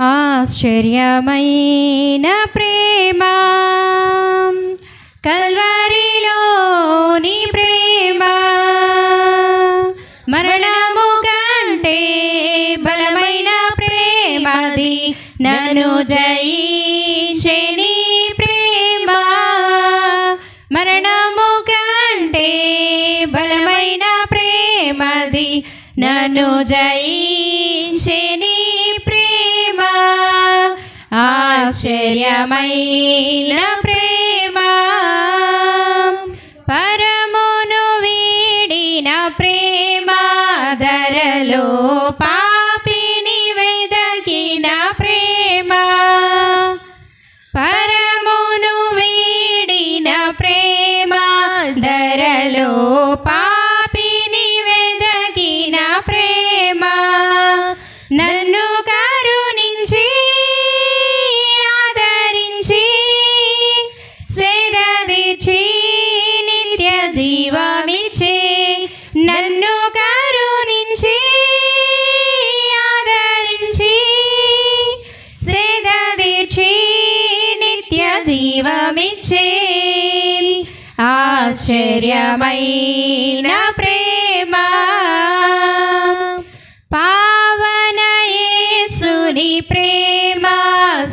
ఆశ్చర్యమైన ప్రేమ కల్వరిలోని ప్రేమ మరణము కంటే బలమైన ప్రేమది నన్ను జయించే నీ ప్రేమ మరణము కంటే బలమైన ప్రేమది నన్ను జయించే నీ ప్రేమ ఆశ్చర్యమైన ప్రేమ పరమును వీడిన ప్రేమ ధరలో పాపిని వెదకిన ప్రేమ పరమును వీడిన ప్రేమ ధరలో పాపిని వెదకిన ప్రేమ నన్ను కరుణించి ఆదరించి సేదరిచి నిత్య జీవమిచ్చే నన్ను కరుణించి ఆదరించి సేదరిచి నిత్య జీవమిచ్చే ఆశ్చర్యమైన ప్రేమ పావన యేసుని ప్రేమ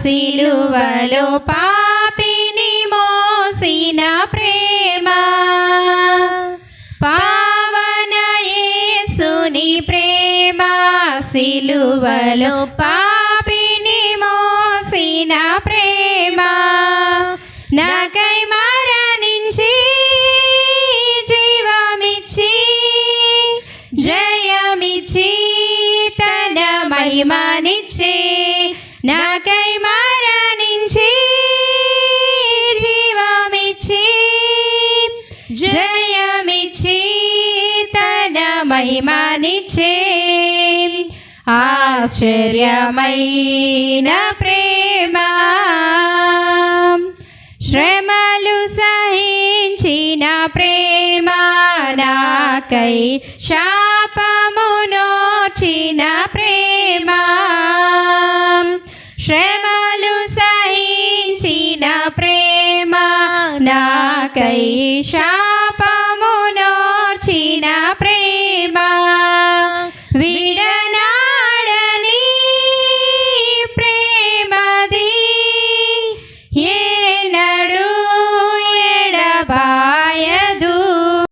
సిలువలో పాపిని మోసిన ప్రేమ పావన యేసుని ప్రేమ సిలువలో పాపిని మోసిన ప్రేమ నాకై మరణించి జీవమిచ్చి జయమిచ్చి తన మహిమనిచ్చే నాకై మరణించి జీవమిచ్చి జయమిచ్చి తన మహిమనిచ్చే ఆశ్చర్యమైన ప్రేమ శ్రమలు సహించిన ప్రేమ నాకై శాపమునోర్చిన ప్రేమ శ్రమలు సహించిన ప్రేమ నాకై శాపమునోర్చిన ప్రేమ